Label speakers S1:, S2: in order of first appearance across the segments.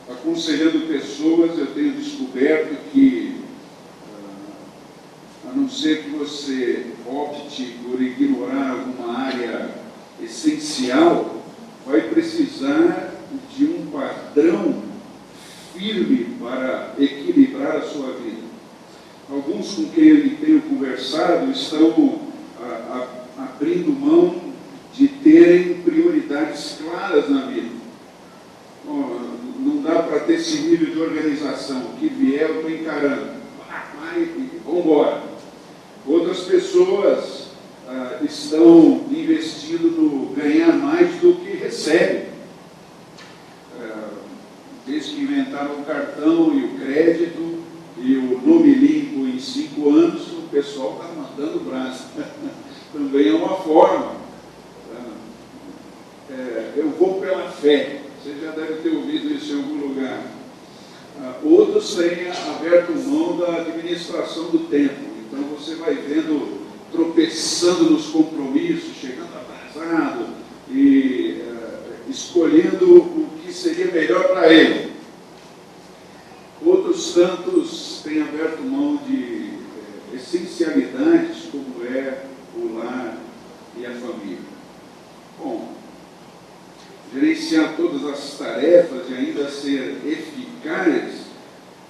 S1: aconselhando pessoas, eu tenho descoberto que, a não ser que você opte por ignorar alguma área essencial, vai precisar de um padrão firme para equilibrar a sua vida. Alguns com quem eu tenho conversado estão abrindo mão de terem prioridades claras na vida. Não dá para ter esse nível de organização. O que vier eu estou encarando. Vai e vamos embora. Outras pessoas estão investindo no ganhar mais do que recebe. Desde que inventaram o cartão e o crédito e o nome limpo em 5 anos, o pessoal está mandando braço. Também é uma forma. Eu vou pela fé. Você já deve ter ouvido isso em algum lugar. Outros têm aberto mão da administração do tempo. Então você vai vendo, tropeçando nos compromissos, chegando atrasado e escolhendo o que seria melhor para ele. Outros tantos têm aberto mão de essencialidades como é o lar e a família. Bom, gerenciar todas as tarefas e ainda ser eficaz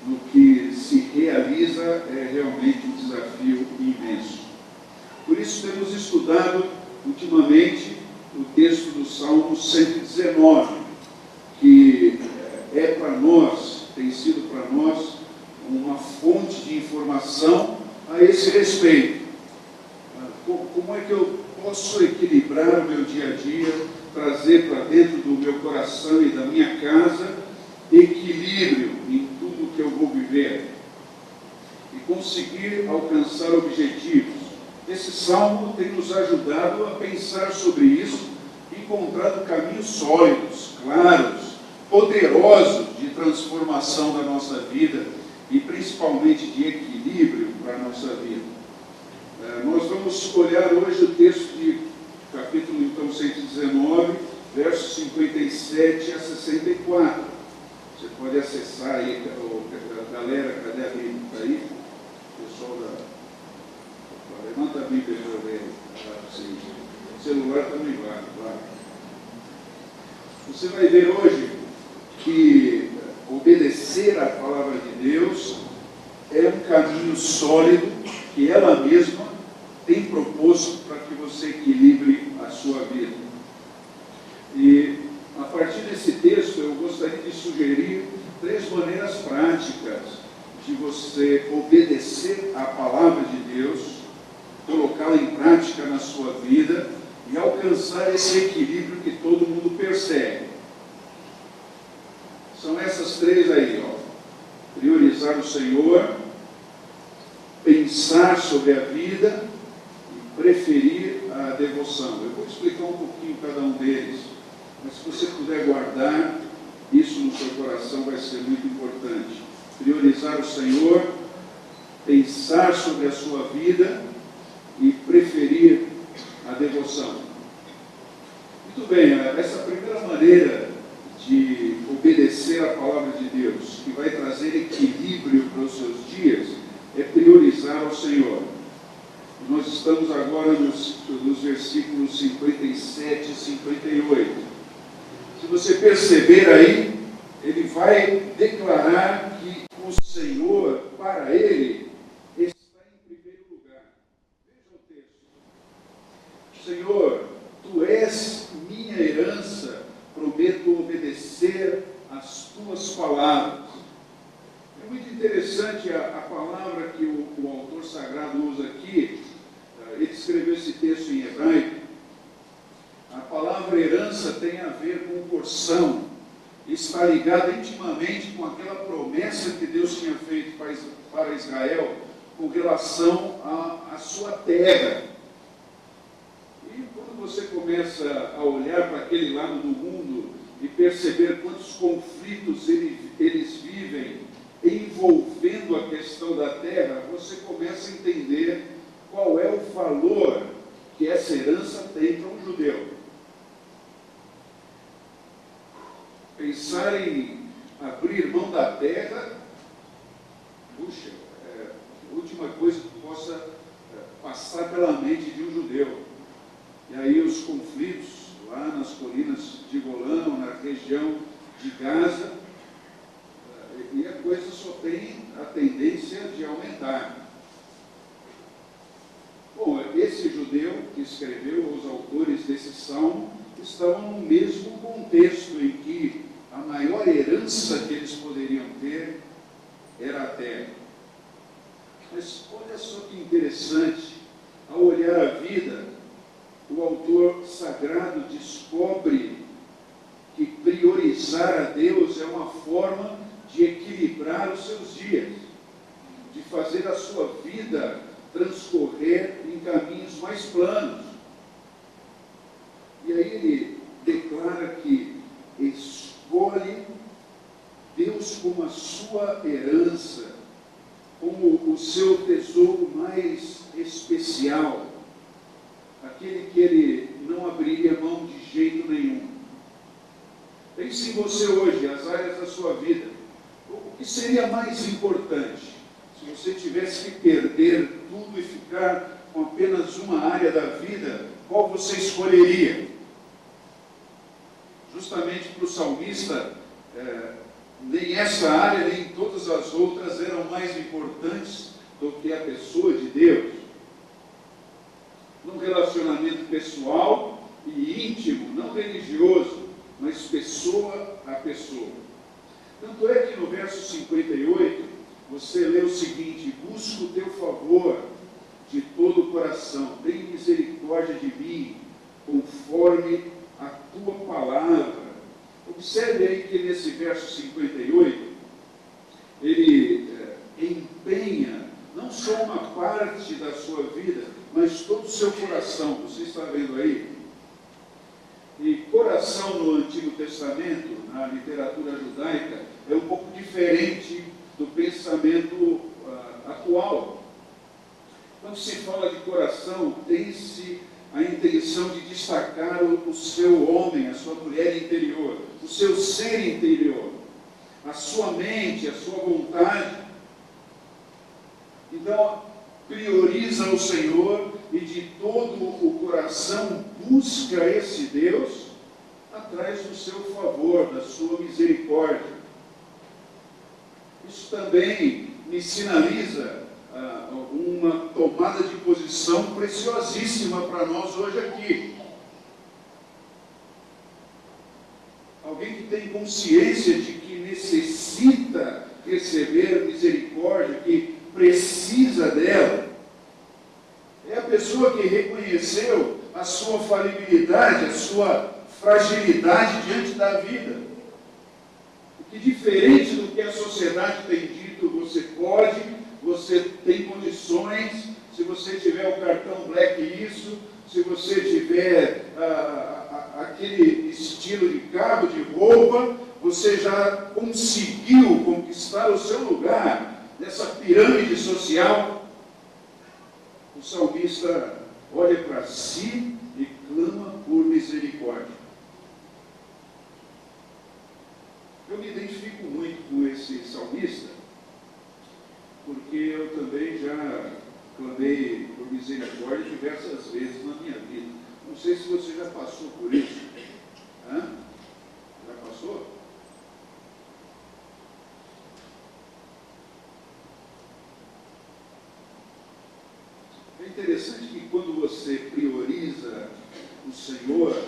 S1: no que se realiza é realmente um desafio imenso. Por isso temos estudado ultimamente o texto do Salmo 119, que é para nós, tem sido para nós uma fonte de informação a esse respeito. Como é que eu posso equilibrar o meu dia a dia, trazer para dentro do meu coração e da minha casa equilíbrio em tudo que eu vou viver e conseguir alcançar objetivos? Esse salmo tem nos ajudado a pensar sobre isso, encontrando caminhos sólidos, claros, poderosos de transformação da nossa vida e principalmente de equilíbrio para a nossa vida. Nós vamos olhar hoje o texto de capítulo então 119, versos 57 a 64. Você pode acessar aí, galera, cadê a Bíblia? Está aí? Pessoal levanta a Bíblia para eu ver. O celular também vale. Você vai ver hoje que obedecer à palavra de Deus é um caminho sólido que ela mesma tem proposto para que você equilibre a sua vida. E a partir desse texto eu gostaria de sugerir 3 maneiras práticas de você obedecer à palavra de Deus, colocá-la em prática na sua vida e alcançar esse equilíbrio que todo mundo persegue. São essas 3 aí, priorizar o Senhor, pensar sobre a vida e preferir a devoção. Eu vou explicar um pouquinho cada um deles, mas se você puder guardar isso no seu coração vai ser muito importante. Priorizar o Senhor, pensar sobre a sua vida e preferir a devoção. Muito bem, essa primeira maneira de obedecer a palavra de Deus, que vai trazer equilíbrio para os seus dias, é priorizar o Senhor. Nós estamos agora nos versículos 57 e 58. Se você perceber aí, ele vai declarar que o Senhor, para ele, está em primeiro lugar. Veja o texto. Senhor, Tu és minha herança, prometo obedecer às Tuas palavras. É muito interessante a palavra que o autor sagrado usa aqui. Ele escreveu esse texto em hebraico. A palavra herança tem a ver com porção. Está ligada intimamente com aquela promessa que Deus tinha feito para Israel com relação à sua terra. E quando você começa a olhar para aquele lado do mundo e perceber quantos conflitos eles vivem envolvendo a questão da terra, você começa a entender qual é o valor que essa herança tem para um judeu. Pensar em abrir mão da terra, puxa, a última coisa que possa passar pela mente de um judeu. E aí os conflitos lá nas colinas de Golã, na região de Gaza, e a coisa só tem a tendência de aumentar. Bom, esse judeu que escreveu, os autores desse salmo, estavam no mesmo contexto em que a maior herança que eles poderiam ter era a terra. Mas olha só que interessante, ao olhar a vida, o autor sagrado descobre que priorizar a Deus é uma forma de equilibrar os seus dias, de fazer a sua vida transcorrer em caminhos mais planos. E aí ele declara que escolhe Deus como a sua herança, como o seu tesouro mais especial, aquele que ele não abriria mão de jeito nenhum. Pense em você hoje, as áreas da sua vida. O que seria mais importante? Se você tivesse que perder tudo e ficar com apenas uma área da vida, qual você escolheria? Justamente para o salmista, nem essa área, nem todas as outras eram mais importantes do que a pessoa de Deus. Num relacionamento pessoal e íntimo, não religioso, mas pessoa a pessoa. Tanto é que no verso 58, você lê o seguinte: busco o teu favor de todo o coração, tem misericórdia de mim, conforme a tua palavra. Observe aí que nesse verso 58, ele empenha não só uma parte da sua vida, mas todo o seu coração. Você está vendo aí? E coração no Antigo Testamento, na literatura judaica, é um pouco diferente do pensamento atual. Quando se fala de coração, tem-se a intenção de destacar o seu homem, a sua mulher interior, o seu ser interior, a sua mente, a sua vontade. Então, prioriza o Senhor e de todo o coração busca esse Deus atrás do seu favor, da sua misericórdia. Isso também me sinaliza uma tomada de posição preciosíssima para nós hoje aqui. Alguém que tem consciência de que necessita receber misericórdia, que precisa dela, é a pessoa que reconheceu a sua falibilidade, a sua fragilidade diante da vida. Que diferente do que a sociedade tem dito, você pode, você tem condições, se você tiver o cartão Black isso, se você tiver aquele estilo de carro, de roupa, você já conseguiu conquistar o seu lugar nessa pirâmide social. O salmista olha para si e clama por misericórdia. Eu me identifico muito com esse salmista, porque eu também já clamei por misericórdia diversas vezes na minha vida. Não sei se você já passou por isso. Já passou? É interessante que quando você prioriza o Senhor,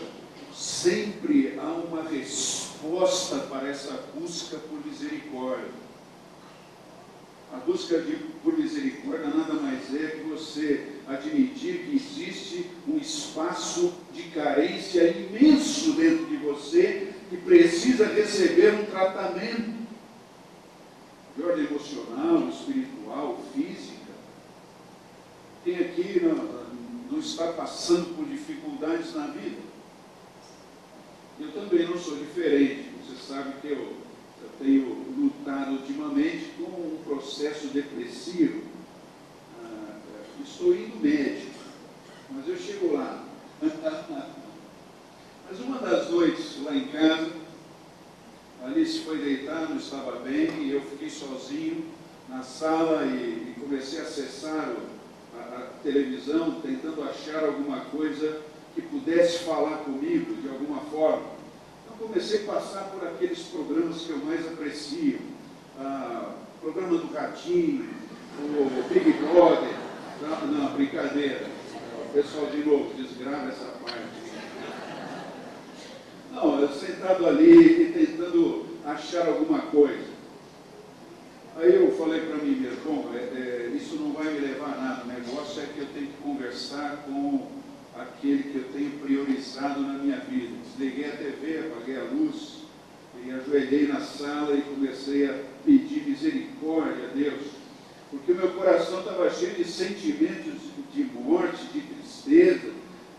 S1: sempre há uma resposta para essa busca por misericórdia. A busca por misericórdia nada mais é que você admitir que existe um espaço de carência imenso dentro de você que precisa receber um tratamento de ordem emocional, espiritual, física. Quem aqui não está passando por dificuldades na vida? Eu também não sou diferente. Você sabe que eu tenho lutado ultimamente com um processo depressivo. Estou indo médico, mas eu chego lá. Mas uma das noites lá em casa, ali ali se foi deitar, não estava bem, e eu fiquei sozinho na sala e comecei a acessar a televisão, tentando achar alguma coisa que pudesse falar comigo de alguma forma. Então comecei a passar por aqueles programas que eu mais aprecio, programa do Ratinho, o Big Brother, não, brincadeira, o pessoal de novo, desgrava essa parte. Não, eu sentado ali e tentando achar alguma coisa. Aí eu falei para mim mesmo, bom, isso não vai me levar a nada, o negócio é que eu tenho que conversar com aquele que eu tenho priorizado na minha vida. Desliguei a TV, apaguei a luz, e ajoelhei na sala e comecei a pedir misericórdia a Deus, porque o meu coração estava cheio de sentimentos de morte, de tristeza,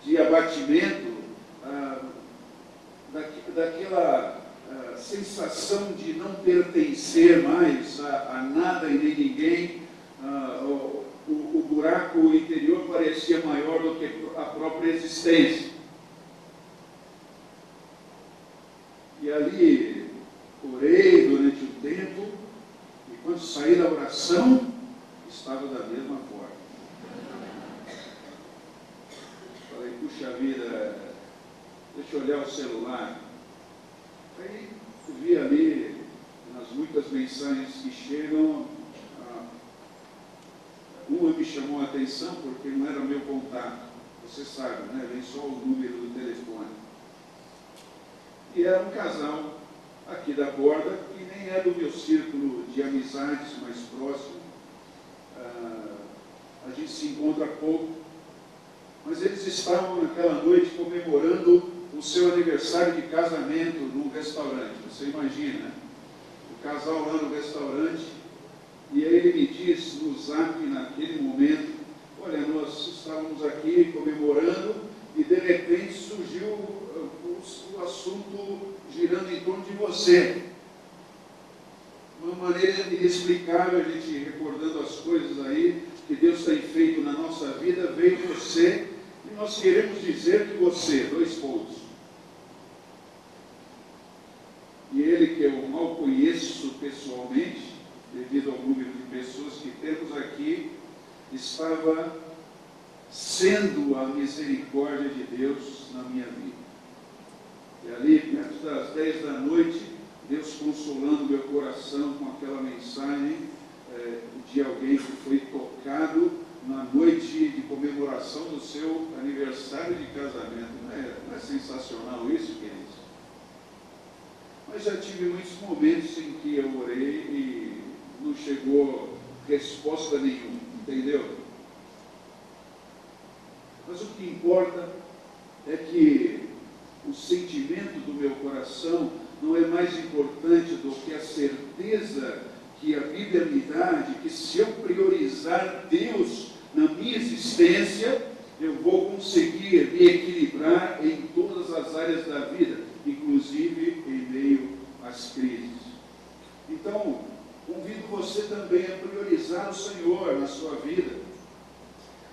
S1: de abatimento, daquela sensação de não pertencer mais a nada e nem ninguém. O buraco interior parecia maior do que a própria existência. E ali orei durante um tempo, e quando saí da oração, estava da mesma forma. Falei, puxa vida, deixa eu olhar o celular. Aí eu vi ali, nas muitas mensagens que chegam, uma me chamou a atenção porque não era meu contato. Você sabe, né? Vem só o número do telefone. E era um casal aqui da Borda, que nem é do meu círculo de amizades mais próximo. A gente se encontra pouco, mas eles estavam naquela noite comemorando o seu aniversário de casamento num restaurante. Você imagina, né? O casal lá no restaurante, e aí ele me diz no zap naquele momento, olha, nós estávamos aqui comemorando e de repente surgiu o assunto girando em torno de você. Uma maneira inexplicável, a gente recordando as coisas aí que Deus tem feito na nossa vida, veio você, e nós queremos dizer que você, dois pontos. E ele, que eu mal conheço pessoalmente, devido ao número de pessoas que temos aqui, estava sendo a misericórdia de Deus na minha vida. E ali, perto das 10 da noite, Deus consolando meu coração com aquela mensagem de alguém que foi tocado na noite de comemoração do seu aniversário de casamento. Não é sensacional isso, queridos? Mas já tive muitos momentos em que eu orei e não chegou resposta nenhuma, entendeu? Mas o que importa é que o sentimento do meu coração não é mais importante do que a certeza que a Bíblia me dá de que se eu priorizar Deus na minha existência, eu vou conseguir me equilibrar em todas as áreas da vida, inclusive em meio às crises. Então, convido você também a priorizar o Senhor na sua vida,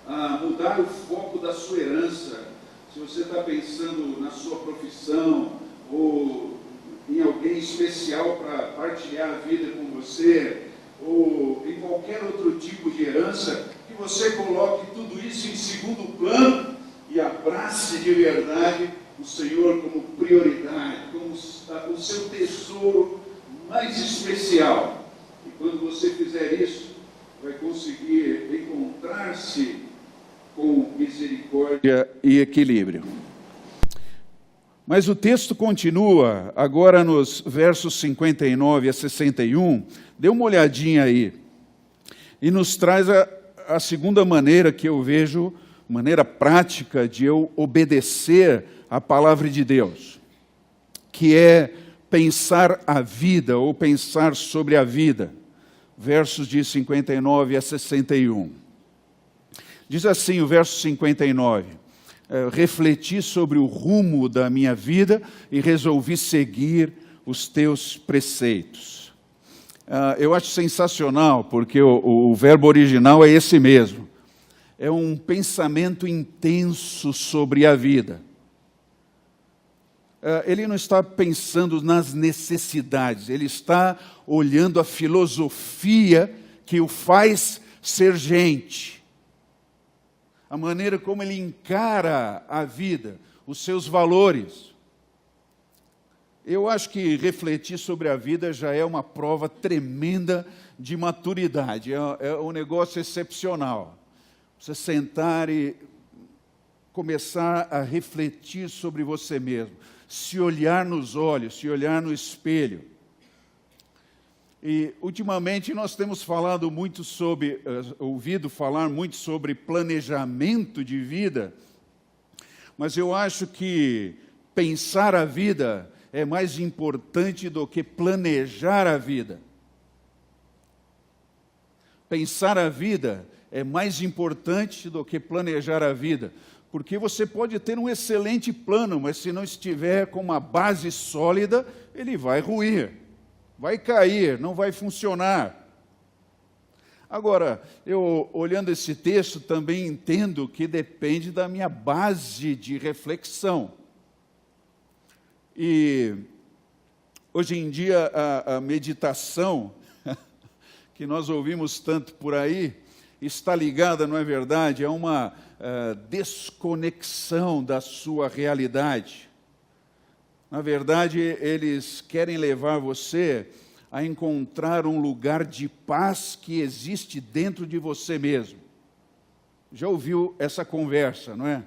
S1: a mudar o foco da sua herança. Se você está pensando na sua profissão ou em alguém especial para partilhar a vida com você, ou em qualquer outro tipo de herança, que você coloque tudo isso em segundo plano e abrace de verdade o Senhor como prioridade, como o seu tesouro mais especial. E quando você fizer isso, vai conseguir encontrar-se com misericórdia e equilíbrio. Mas o texto continua, agora nos versos 59 a 61, dê uma olhadinha aí, e nos traz a segunda maneira que eu vejo, maneira prática de eu obedecer à palavra de Deus, que é pensar a vida, ou pensar sobre a vida. Versos de 59 a 61. Diz assim o verso 59, refleti sobre o rumo da minha vida e resolvi seguir os teus preceitos. Eu acho sensacional, porque o verbo original é esse mesmo. É um pensamento intenso sobre a vida.
S2: ele não está pensando nas necessidades, ele está olhando a filosofia que o faz ser gente. A maneira como ele encara a vida, os seus valores. Eu acho que refletir sobre a vida já é uma prova tremenda de maturidade, é um negócio excepcional. Você sentar e começar a refletir sobre você mesmo, se olhar nos olhos, se olhar no espelho. E, ultimamente, nós temos falado muito sobre, ouvido falar muito sobre planejamento de vida, mas eu acho que pensar a vida é mais importante do que planejar a vida. Pensar a vida é mais importante do que planejar a vida, porque você pode ter um excelente plano, mas se não estiver com uma base sólida, ele vai ruir, vai cair, não vai funcionar. Agora, eu olhando esse texto também entendo que depende da minha base de reflexão. E hoje em dia a meditação, que nós ouvimos tanto por aí, está ligada, não é verdade, a uma desconexão da sua realidade. Na verdade, eles querem levar você a encontrar um lugar de paz que existe dentro de você mesmo. Já ouviu essa conversa, não é?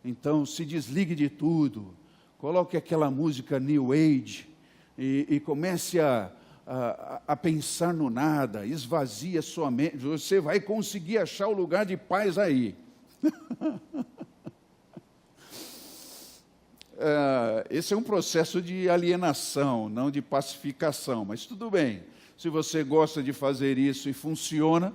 S2: Então, se desligue de tudo, coloque aquela música New Age e comece a pensar no nada, esvazie a sua mente, você vai conseguir achar o lugar de paz aí. Esse é um processo de alienação, não de pacificação, mas tudo bem. Se você gosta de fazer isso e funciona,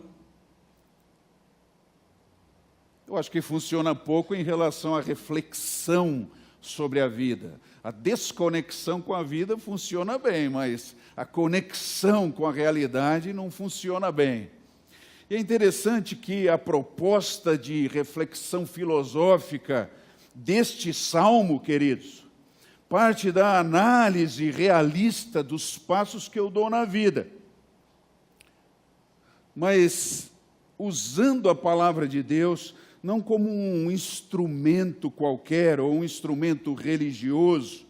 S2: eu acho que funciona pouco em relação à reflexão sobre a vida. A desconexão com a vida funciona bem, mas a conexão com a realidade não funciona bem. E é interessante que a proposta de reflexão filosófica deste salmo, queridos, parte da análise realista dos passos que eu dou na vida. Mas usando a palavra de Deus não como um instrumento qualquer ou um instrumento religioso,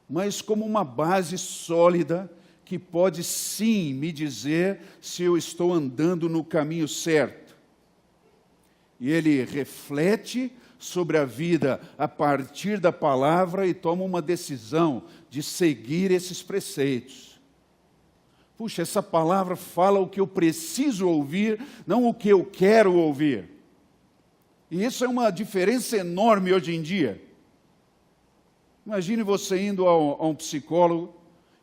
S2: mas como uma base sólida que pode sim me dizer se eu estou andando no caminho certo. E ele reflete sobre a vida a partir da palavra e toma uma decisão de seguir esses preceitos. Puxa, essa palavra fala o que eu preciso ouvir, não o que eu quero ouvir. E isso é uma diferença enorme hoje em dia. Imagine você indo a um psicólogo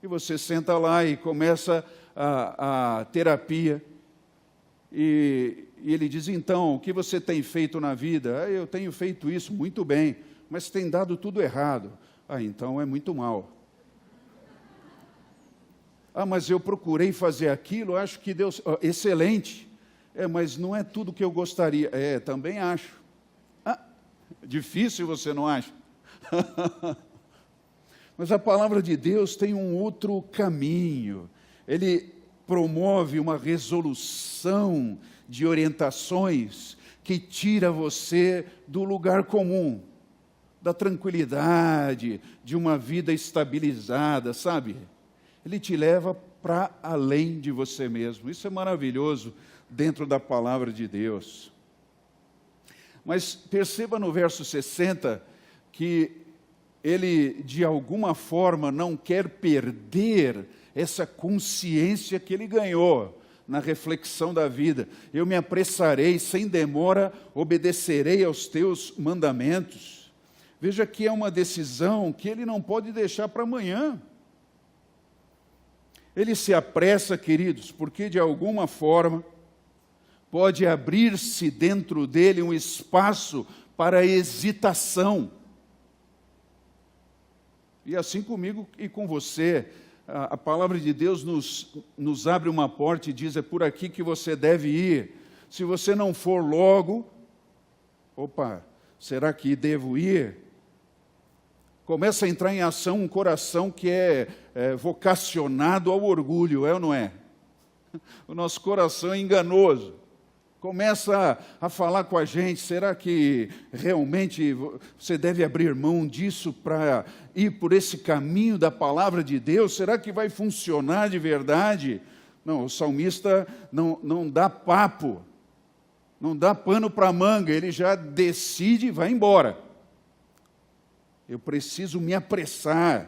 S2: e você senta lá e começa a terapia. E ele diz, então, o que você tem feito na vida? Eu tenho feito isso muito bem, mas tem dado tudo errado. Então é muito mal. Mas eu procurei fazer aquilo, acho que deu excelente. Mas não é tudo que eu gostaria. Também acho. Difícil, você não acha? Mas a palavra de Deus tem um outro caminho. Ele promove uma resolução de orientações que tira você do lugar comum, da tranquilidade, de uma vida estabilizada, sabe? Ele te leva para além de você mesmo. Isso é maravilhoso dentro da palavra de Deus. Mas perceba no verso 60 que ele, de alguma forma, não quer perder essa consciência que ele ganhou na reflexão da vida. Eu me apressarei, sem demora, obedecerei aos teus mandamentos. Veja que é uma decisão que ele não pode deixar para amanhã. Ele se apressa, queridos, porque de alguma forma pode abrir-se dentro dele um espaço para hesitação. E assim comigo e com você, a palavra de Deus nos abre uma porta e diz, é por aqui que você deve ir. Se você não for logo, será que devo ir? Começa a entrar em ação um coração que é vocacionado ao orgulho, é ou não é? O nosso coração é enganoso. Começa a falar com a gente, será que realmente você deve abrir mão disso para ir por esse caminho da palavra de Deus? Será que vai funcionar de verdade? Não, o salmista não dá papo, não dá pano para manga, ele já decide e vai embora. Eu preciso me apressar.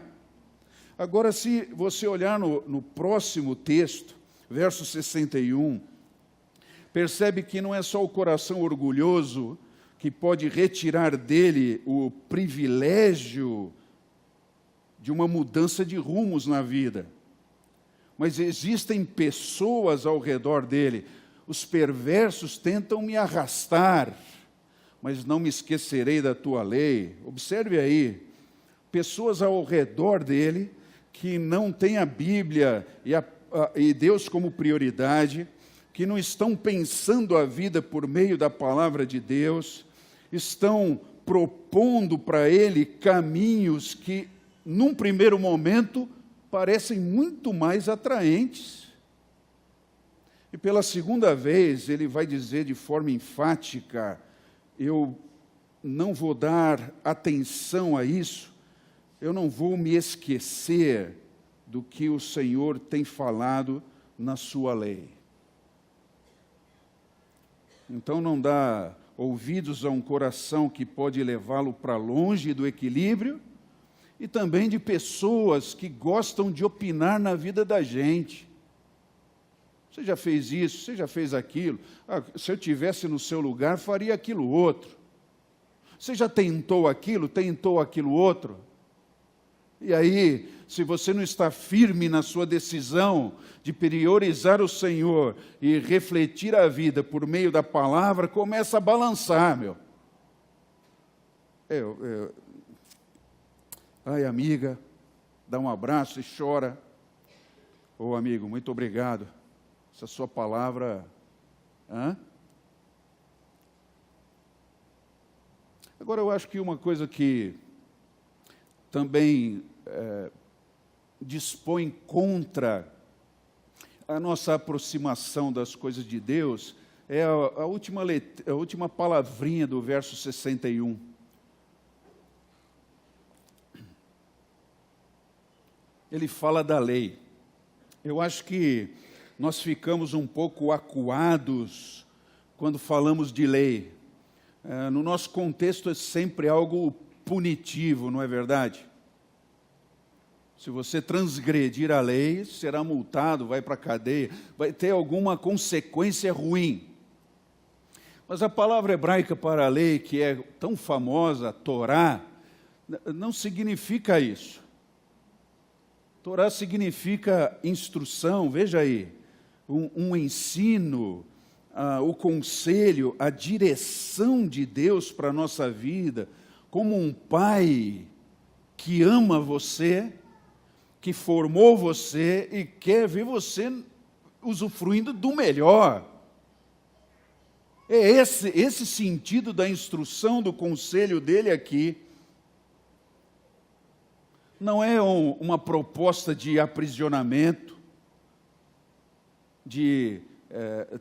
S2: Agora, se você olhar no próximo texto, verso 61, percebe que não é só o coração orgulhoso que pode retirar dele o privilégio de uma mudança de rumos na vida, mas existem pessoas ao redor dele. Os perversos tentam me arrastar, mas não me esquecerei da tua lei. Observe aí, pessoas ao redor dele que não têm a Bíblia e Deus como prioridade, que não estão pensando a vida por meio da palavra de Deus, estão propondo para ele caminhos que, num primeiro momento, parecem muito mais atraentes. E pela segunda vez, ele vai dizer de forma enfática: eu não vou dar atenção a isso, eu não vou me esquecer do que o Senhor tem falado na sua lei. Então não dá ouvidos a um coração que pode levá-lo para longe do equilíbrio, e também de pessoas que gostam de opinar na vida da gente. Você já fez isso, você já fez aquilo. Se eu estivesse no seu lugar, faria aquilo outro. Você já tentou aquilo outro. E aí, se você não está firme na sua decisão de priorizar o Senhor e refletir a vida por meio da palavra, começa a balançar, meu. Ai, amiga, dá um abraço e chora. Ô, amigo, muito obrigado. Essa sua palavra... Agora, eu acho que uma coisa que também dispõe contra a nossa aproximação das coisas de Deus é a última palavrinha do verso 61. Ele fala da lei. Eu acho que nós ficamos um pouco acuados quando falamos de lei. No nosso contexto é sempre algo punitivo, não é verdade? Se você transgredir a lei, será multado, vai para a cadeia, vai ter alguma consequência ruim. Mas a palavra hebraica para a lei, que é tão famosa, Torá, não significa isso. Torá significa instrução, veja aí, um ensino, o conselho, a direção de Deus para a nossa vida, como um pai que ama você, que formou você e quer ver você usufruindo do melhor. É esse sentido da instrução, do conselho dele aqui. Não é uma proposta de aprisionamento, de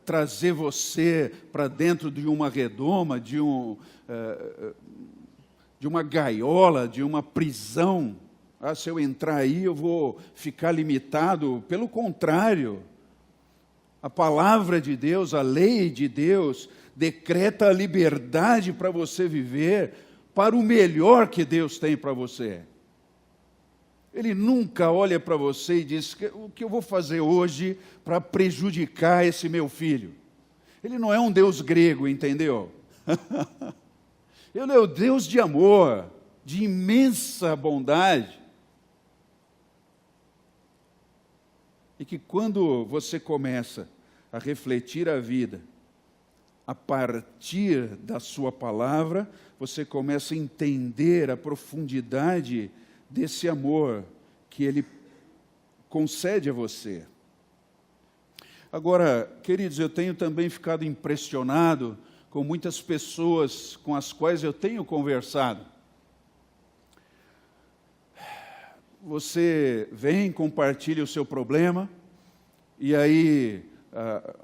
S2: trazer você para dentro de uma redoma, de uma gaiola, de uma prisão. Se eu entrar aí, eu vou ficar limitado. Pelo contrário, a palavra de Deus, a lei de Deus, decreta a liberdade para você viver para o melhor que Deus tem para você. Ele nunca olha para você e diz: o que eu vou fazer hoje para prejudicar esse meu filho? Ele não é um Deus grego, entendeu? Ele é o Deus de amor, de imensa bondade. E que quando você começa a refletir a vida a partir da sua palavra, você começa a entender a profundidade desse amor que Ele concede a você. Agora, queridos, eu tenho também ficado impressionado com muitas pessoas com as quais eu tenho conversado. você vem, compartilha o seu problema, e aí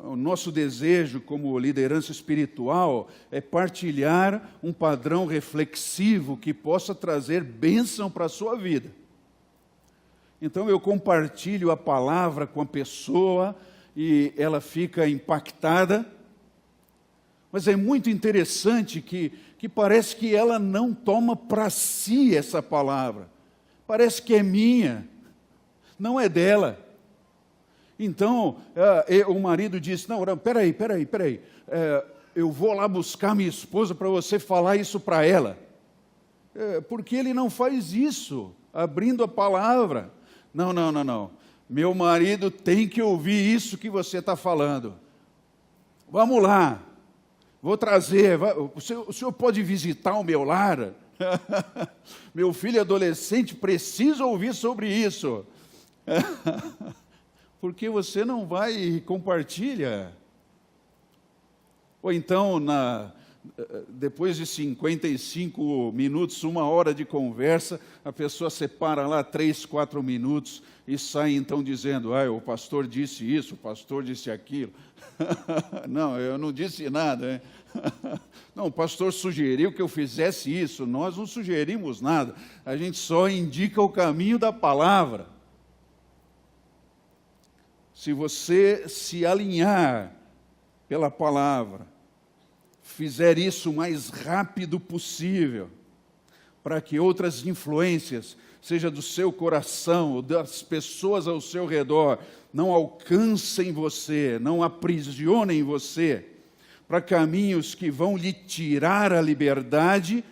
S2: o nosso desejo como liderança espiritual é partilhar um padrão reflexivo que possa trazer bênção para a sua vida. Então eu compartilho a palavra com a pessoa e ela fica impactada, mas é muito interessante que parece que ela não toma para si essa palavra. Parece que é minha, não é dela. Então, o marido disse, não, peraí, eu vou lá buscar minha esposa para você falar isso para ela. Porque ele não faz isso, abrindo a palavra. Não. Meu marido tem que ouvir isso que você está falando. Vamos lá, vou trazer, o senhor pode visitar o meu lar? Meu filho adolescente precisa ouvir sobre isso. Porque você não vai e compartilha. Ou então, depois de 55 minutos, 1 hora de conversa, a pessoa separa lá 3, 4 minutos e sai então dizendo, o pastor disse isso, o pastor disse aquilo. Não, eu não disse nada. Hein? Não, o pastor sugeriu que eu fizesse isso, nós não sugerimos nada, a gente só indica o caminho da palavra. Se você se alinhar pela palavra, fizer isso o mais rápido possível, para que outras influências, seja do seu coração ou das pessoas ao seu redor, não alcancem você, não aprisionem você, para caminhos que vão lhe tirar a liberdade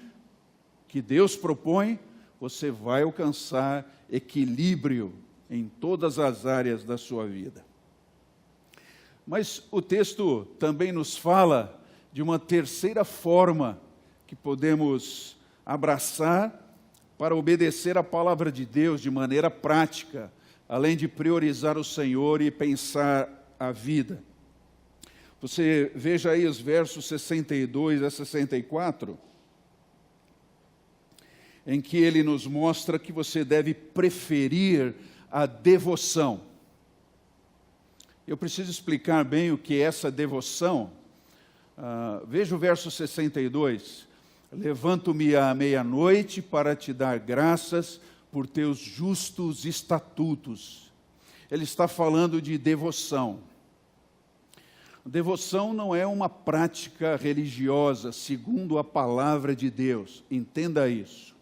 S2: que Deus propõe, você vai alcançar equilíbrio em todas as áreas da sua vida. Mas o texto também nos fala de uma terceira forma que podemos abraçar para obedecer a palavra de Deus de maneira prática, além de priorizar o Senhor e pensar a vida. Você veja aí os versos 62 a 64, em que ele nos mostra que você deve preferir a devoção. Eu preciso explicar bem o que é essa devoção. Veja o verso 62. Levanto-me à meia-noite para te dar graças por teus justos estatutos. Ele está falando de devoção. Devoção não é uma prática religiosa, segundo a palavra de Deus. Entenda isso.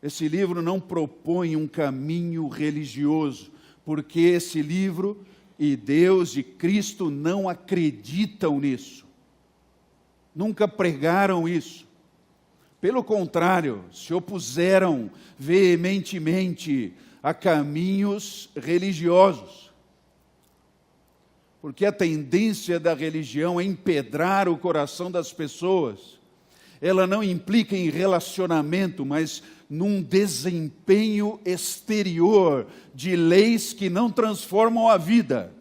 S2: Esse livro não propõe um caminho religioso, porque esse livro e Deus e Cristo não acreditam nisso. Nunca pregaram isso. Pelo contrário, se opuseram veementemente a caminhos religiosos. Porque a tendência da religião é empedrar o coração das pessoas. Ela não implica em relacionamento, mas num desempenho exterior de leis que não transformam a vida.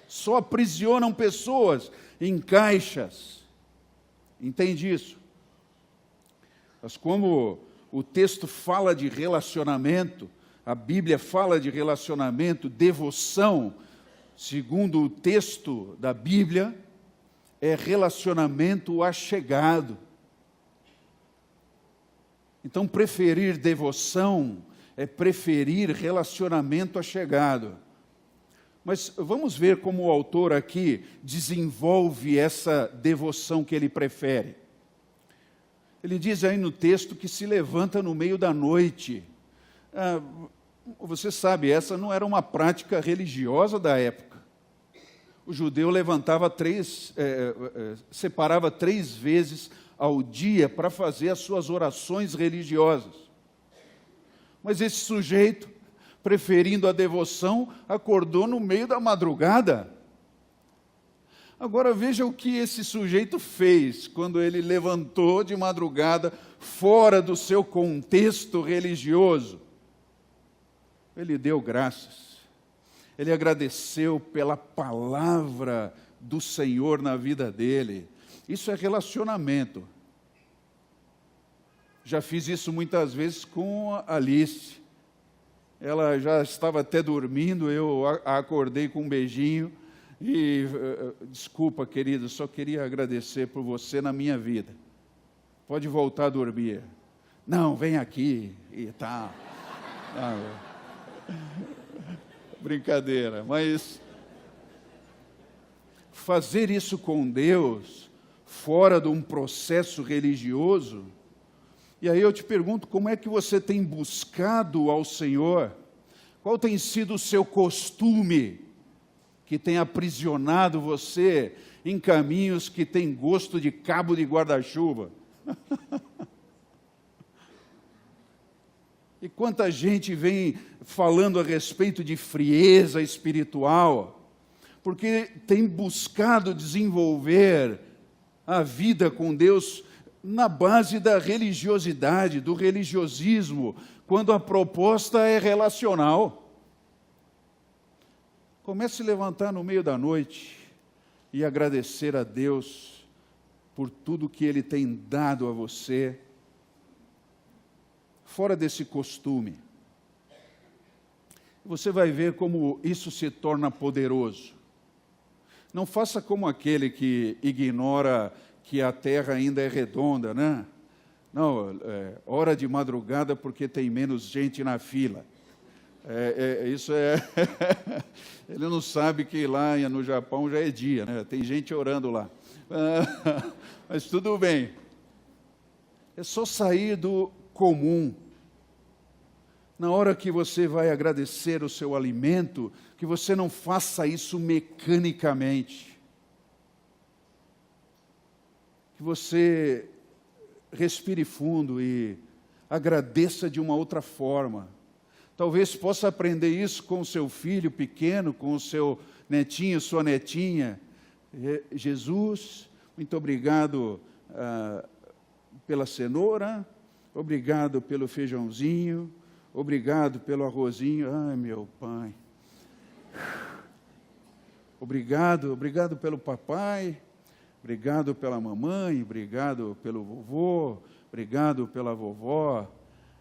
S2: Só aprisionam pessoas em caixas. Entende isso? Mas como o texto fala de relacionamento, a Bíblia fala de relacionamento, devoção, segundo o texto da Bíblia, é relacionamento achegado. Então, preferir devoção é preferir relacionamento achegado. Mas vamos ver como o autor aqui desenvolve essa devoção que ele prefere. Ele diz aí no texto que se levanta no meio da noite. Você sabe, essa não era uma prática religiosa da época. O judeu separava 3 vezes ao dia para fazer as suas orações religiosas. Mas esse sujeito, preferindo a devoção, acordou no meio da madrugada. Agora veja o que esse sujeito fez quando ele levantou de madrugada fora do seu contexto religioso. Ele deu graças. Ele agradeceu pela palavra do Senhor na vida dele. Isso é relacionamento. Já fiz isso muitas vezes com a Alice. Ela já estava até dormindo, eu a acordei com um beijinho. E, desculpa, querido, só queria agradecer por você na minha vida. Pode voltar a dormir. Não, vem aqui e tal. Brincadeira, mas fazer isso com Deus, fora de um processo religioso, e aí eu te pergunto, como é que você tem buscado ao Senhor? Qual tem sido o seu costume que tem aprisionado você em caminhos que tem gosto de cabo de guarda-chuva? E quanta gente vem falando a respeito de frieza espiritual, porque tem buscado desenvolver a vida com Deus na base da religiosidade, do religiosismo, quando a proposta é relacional. Comece a se levantar no meio da noite e agradecer a Deus por tudo que Ele tem dado a você, fora desse costume. Você vai ver como isso se torna poderoso. Não faça como aquele que ignora que a terra ainda é redonda, né? Não, hora de madrugada porque tem menos gente na fila. Isso é... Ele não sabe que lá no Japão já é dia, né? Tem gente orando lá. Mas tudo bem. É só sair do comum. Na hora que você vai agradecer o seu alimento, que você não faça isso mecanicamente. Que você respire fundo e agradeça de uma outra forma. Talvez possa aprender isso com o seu filho pequeno, com o seu netinho, sua netinha. Jesus, muito obrigado pela cenoura, obrigado pelo feijãozinho, obrigado pelo arrozinho. Ai, meu pai. Obrigado pelo papai, obrigado pela mamãe, obrigado pelo vovô, obrigado pela vovó.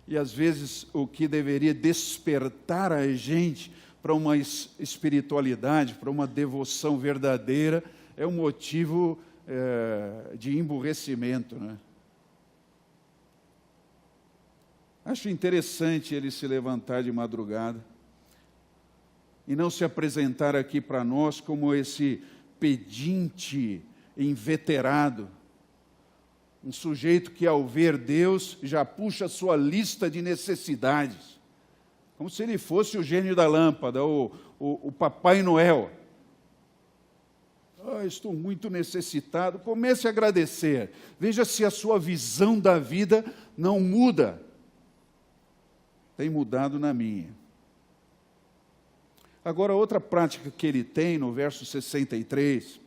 S2: E às vezes o que deveria despertar a gente para uma espiritualidade, para uma devoção verdadeira, é um motivo de emburrecimento, né? Acho interessante ele se levantar de madrugada e não se apresentar aqui para nós como esse pedinte inveterado, um sujeito que, ao ver Deus, já puxa a sua lista de necessidades, como se ele fosse o gênio da lâmpada, o Papai Noel. Estou muito necessitado. Comece a agradecer. Veja se a sua visão da vida não muda. Tem mudado na minha. Agora, outra prática que ele tem, no verso 63,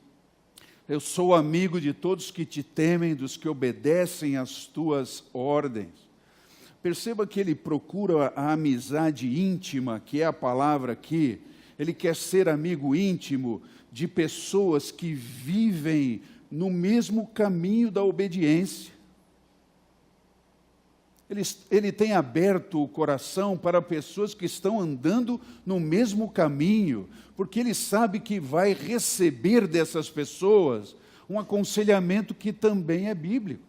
S2: eu sou amigo de todos que te temem, dos que obedecem às tuas ordens. Perceba que ele procura a amizade íntima, que é a palavra aqui. Ele quer ser amigo íntimo de pessoas que vivem no mesmo caminho da obediência. Ele tem aberto o coração para pessoas que estão andando no mesmo caminho, porque ele sabe que vai receber dessas pessoas um aconselhamento que também é bíblico.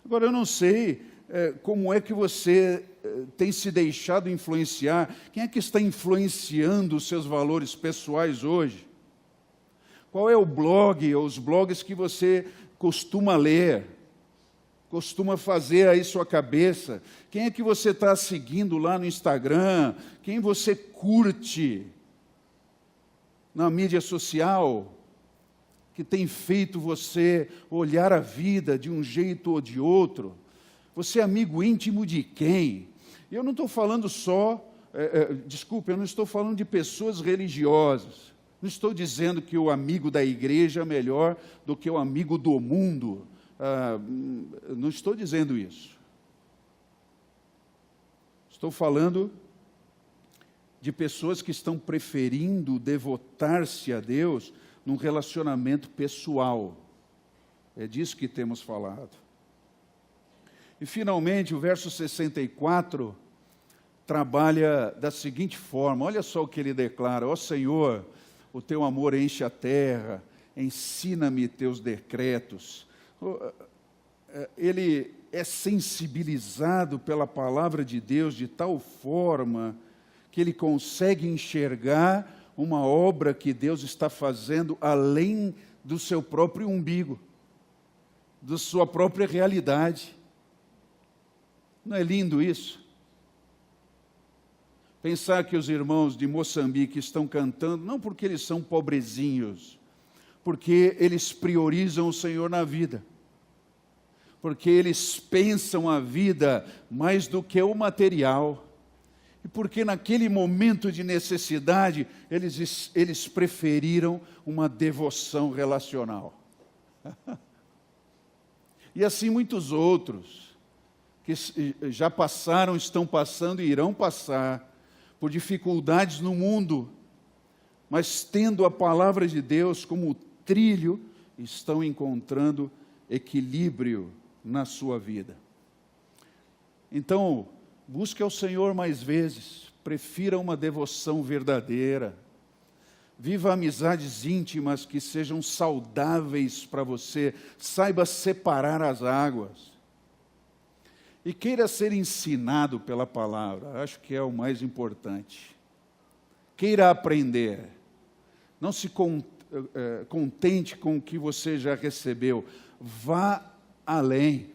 S2: Agora, eu não sei como é que você tem se deixado influenciar. Quem é que está influenciando os seus valores pessoais hoje? Qual é o blog ou os blogs que você costuma ler? Costuma fazer aí sua cabeça? Quem é que você está seguindo lá no Instagram? Quem você curte na mídia social? Que tem feito você olhar a vida de um jeito ou de outro? Você é amigo íntimo de quem? Eu não estou falando só, desculpe, eu não estou falando de pessoas religiosas. Não estou dizendo que o amigo da igreja é melhor do que o amigo do mundo. Não estou dizendo isso. Estou falando de pessoas que estão preferindo devotar-se a Deus num relacionamento pessoal. É disso que temos falado. E, finalmente, o verso 64 trabalha da seguinte forma, olha só o que ele declara: ó Senhor, o teu amor enche a terra, ensina-me teus decretos. Ele é sensibilizado pela palavra de Deus de tal forma que ele consegue enxergar uma obra que Deus está fazendo além do seu próprio umbigo, da sua própria realidade. Não é lindo isso? Pensar que os irmãos de Moçambique estão cantando, não porque eles são pobrezinhos, porque eles priorizam o Senhor na vida, porque eles pensam a vida mais do que o material, e porque naquele momento de necessidade, eles preferiram uma devoção relacional. E assim muitos outros, que já passaram, estão passando e irão passar por dificuldades no mundo, mas tendo a palavra de Deus como trilho, estão encontrando equilíbrio na sua vida. Então, busque ao Senhor mais vezes, prefira uma devoção verdadeira, viva amizades íntimas que sejam saudáveis para você, saiba separar as águas. E queira ser ensinado pela palavra, acho que é o mais importante. Queira aprender, não se contente com o que você já recebeu, vá além.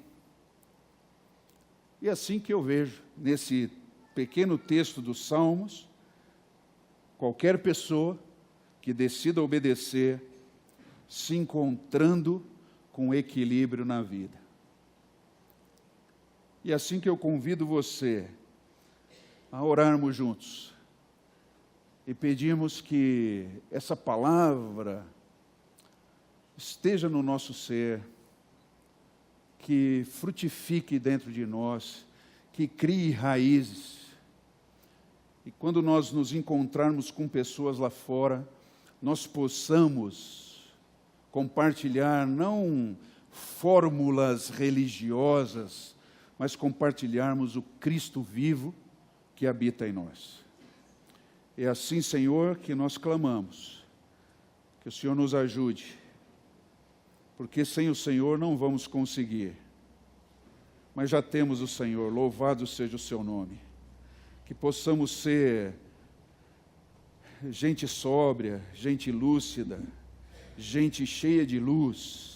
S2: E assim que eu vejo, nesse pequeno texto dos Salmos, qualquer pessoa que decida obedecer, se encontrando com equilíbrio na vida. E assim que eu convido você a orarmos juntos e pedimos que essa palavra esteja no nosso ser, que frutifique dentro de nós, que crie raízes. E quando nós nos encontrarmos com pessoas lá fora, nós possamos compartilhar não fórmulas religiosas, mas compartilharmos o Cristo vivo que habita em nós. É assim, Senhor, que nós clamamos, que o Senhor nos ajude, porque sem o Senhor não vamos conseguir, mas já temos o Senhor, louvado seja o seu nome, que possamos ser gente sóbria, gente lúcida, gente cheia de luz,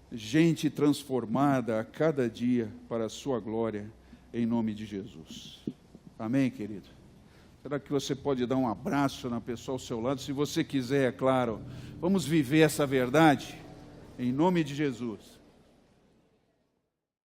S2: gente transformada a cada dia para a sua glória, em nome de Jesus. Amém, querido? Será que você pode dar um abraço na pessoa ao seu lado? Se você quiser, é claro. Vamos viver essa verdade, em nome de Jesus.